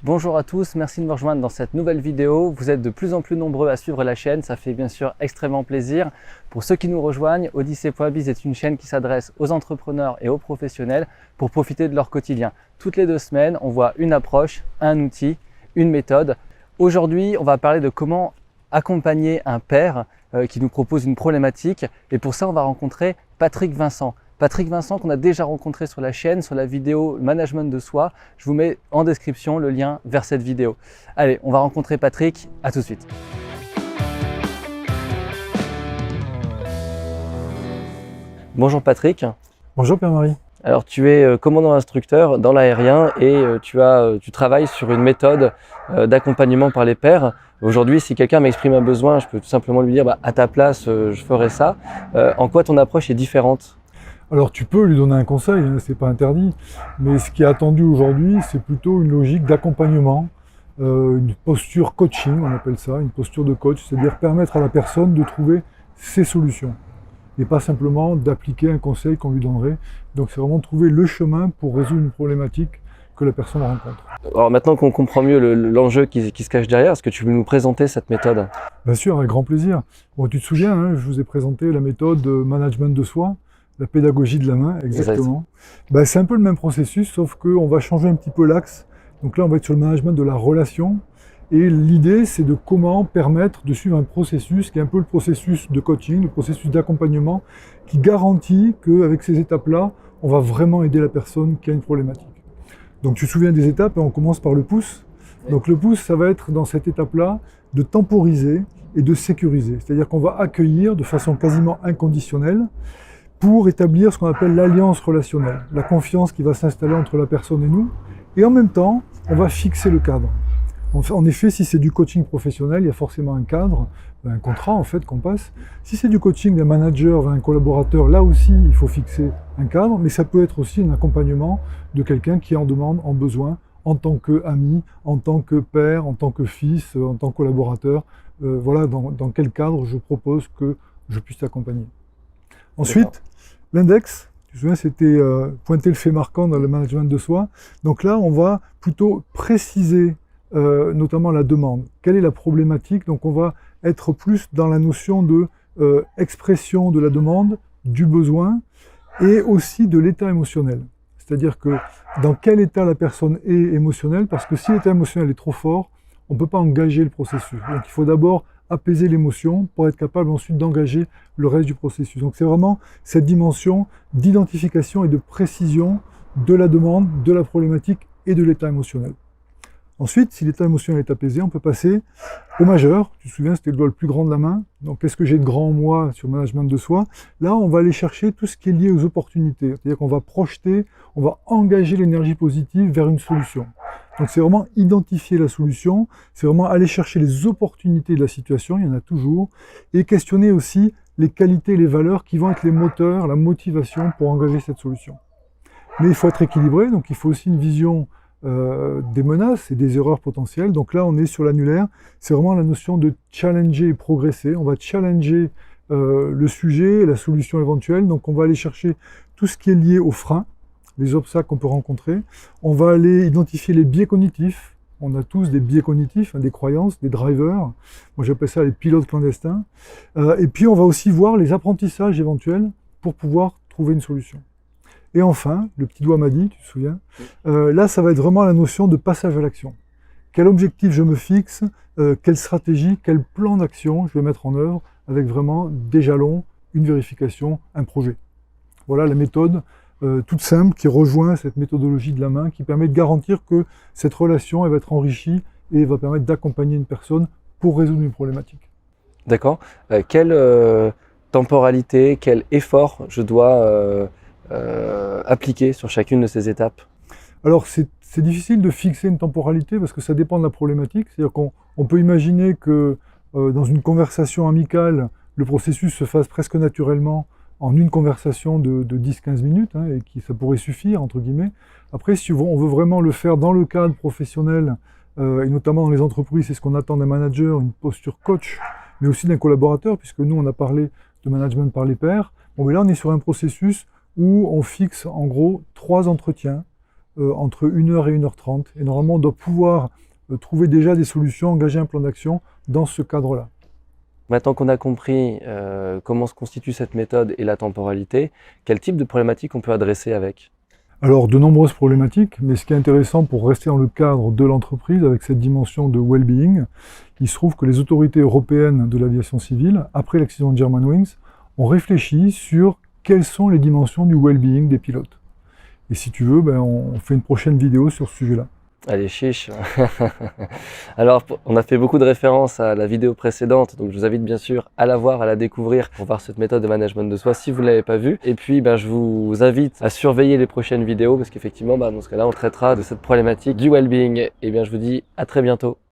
Bonjour à tous, merci de me rejoindre dans cette nouvelle vidéo. Vous êtes de plus en plus nombreux à suivre la chaîne, ça fait bien sûr extrêmement plaisir. Pour ceux qui nous rejoignent, Odyssey.biz est une chaîne qui s'adresse aux entrepreneurs et aux professionnels pour profiter de leur quotidien. Toutes les 2 semaines, on voit une approche, un outil, une méthode. Aujourd'hui, on va parler de comment accompagner un père qui nous propose une problématique. Et pour ça, on va rencontrer Patrick Vincent. Patrick Vincent qu'on a déjà rencontré sur la chaîne, sur la vidéo Management de soi. Je vous mets en description le lien vers cette vidéo. Allez, on va rencontrer Patrick, à tout de suite. Bonjour Patrick. Bonjour Pierre-Marie. Alors tu es commandant instructeur dans l'aérien et tu travailles sur une méthode d'accompagnement par les pairs. Aujourd'hui, si quelqu'un m'exprime un besoin, je peux tout simplement lui dire à ta place, je ferai ça. En quoi ton approche est différente ? Alors tu peux lui donner un conseil, c'est pas interdit, mais ce qui est attendu aujourd'hui, c'est plutôt une logique d'accompagnement, une posture coaching, on appelle ça, une posture de coach, c'est-à-dire permettre à la personne de trouver ses solutions et pas simplement d'appliquer un conseil qu'on lui donnerait. Donc c'est vraiment trouver le chemin pour résoudre une problématique que la personne rencontre. Alors maintenant qu'on comprend mieux l'enjeu qui se cache derrière, est-ce que tu veux nous présenter cette méthode ? Bien sûr, avec grand plaisir. Bon, tu te souviens, je vous ai présenté la méthode management de soi. La pédagogie de la main, exactement. C'est un peu le même processus, sauf qu'on va changer un petit peu l'axe. Donc là, on va être sur le management de la relation. Et l'idée, c'est de comment permettre de suivre un processus qui est un peu le processus de coaching, le processus d'accompagnement, qui garantit qu'avec ces étapes-là, on va vraiment aider la personne qui a une problématique. Donc tu te souviens des étapes, on commence par le pouce. Donc le pouce, ça va être dans cette étape-là de temporiser et de sécuriser. C'est-à-dire qu'on va accueillir de façon quasiment inconditionnelle pour établir ce qu'on appelle l'alliance relationnelle, la confiance qui va s'installer entre la personne et nous, et en même temps, on va fixer le cadre. En effet, si c'est du coaching professionnel, il y a forcément un cadre, un contrat en fait qu'on passe. Si c'est du coaching d'un manager vers un collaborateur, là aussi, il faut fixer un cadre, mais ça peut être aussi un accompagnement de quelqu'un qui en demande, en besoin, en tant qu'ami, en tant que père, en tant que fils, en tant que collaborateur. Voilà dans quel cadre je propose que je puisse t'accompagner. Ensuite, l'index, tu te souviens, c'était pointer le fait marquant dans le management de soi. Donc là, on va plutôt préciser notamment la demande. Quelle est la problématique? Donc on va être plus dans la notion de expression de la demande, du besoin et aussi de l'état émotionnel. C'est-à-dire que dans quel état la personne est émotionnelle, parce que si l'état émotionnel est trop fort, on ne peut pas engager le processus. Donc il faut d'abord apaiser l'émotion pour être capable ensuite d'engager le reste du processus. Donc c'est vraiment cette dimension d'identification et de précision de la demande, de la problématique et de l'état émotionnel. Ensuite, si l'état émotionnel est apaisé, on peut passer au majeur. Tu te souviens, c'était le doigt le plus grand de la main. Donc qu'est-ce que j'ai de grand en moi sur le management de soi? Là, on va aller chercher tout ce qui est lié aux opportunités. C'est-à-dire qu'on va projeter, on va engager l'énergie positive vers une solution. Donc c'est vraiment identifier la solution, c'est vraiment aller chercher les opportunités de la situation, il y en a toujours, et questionner aussi les qualités et les valeurs qui vont être les moteurs, la motivation pour engager cette solution. Mais il faut être équilibré, donc il faut aussi une vision des menaces et des erreurs potentielles. Donc là, on est sur l'annulaire, c'est vraiment la notion de challenger et progresser. On va challenger le sujet, la solution éventuelle, donc on va aller chercher tout ce qui est lié aux freins, les obstacles qu'on peut rencontrer. On va aller identifier les biais cognitifs. On a tous des biais cognitifs, des croyances, des drivers. Moi, j'appelle ça les pilotes clandestins. Et puis, on va aussi voir les apprentissages éventuels pour pouvoir trouver une solution. Et enfin, le petit doigt m'a dit, tu te souviens, là, ça va être vraiment la notion de passage à l'action. Quel objectif je me fixe, quelle stratégie, quel plan d'action je vais mettre en œuvre avec vraiment des jalons, une vérification, un projet. Voilà la méthode toute simple qui rejoint cette méthodologie de la main qui permet de garantir que cette relation elle va être enrichie et va permettre d'accompagner une personne pour résoudre une problématique. D'accord. Quelle temporalité, quel effort je dois appliquer sur chacune de ces étapes? Alors c'est difficile de fixer une temporalité parce que ça dépend de la problématique. C'est-à-dire qu'on peut imaginer que dans une conversation amicale, le processus se fasse presque naturellement en une conversation de 10-15 minutes, et ça pourrait suffire, entre guillemets. Après, si on veut vraiment le faire dans le cadre professionnel, et notamment dans les entreprises, c'est ce qu'on attend d'un manager, une posture coach, mais aussi d'un collaborateur, puisque nous, on a parlé de management par les pairs. Bon, mais là, on est sur un processus où on fixe, en gros, 3 entretiens entre 1h et 1h30. Et normalement, on doit pouvoir trouver déjà des solutions, engager un plan d'action dans ce cadre-là. Maintenant qu'on a compris comment se constitue cette méthode et la temporalité, quel type de problématique on peut adresser avec? Alors, de nombreuses problématiques, mais ce qui est intéressant pour rester dans le cadre de l'entreprise avec cette dimension de well-being, il se trouve que les autorités européennes de l'aviation civile, après l'accident de Germanwings, ont réfléchi sur quelles sont les dimensions du well-being des pilotes. Et si tu veux, on fait une prochaine vidéo sur ce sujet-là. Allez, chiche. Alors, on a fait beaucoup de références à la vidéo précédente, donc je vous invite bien sûr à la voir, à la découvrir pour voir cette méthode de management de soi si vous ne l'avez pas vue. Et puis, je vous invite à surveiller les prochaines vidéos parce qu'effectivement, dans ce cas-là, on traitera de cette problématique du well-being. Et bien, je vous dis à très bientôt.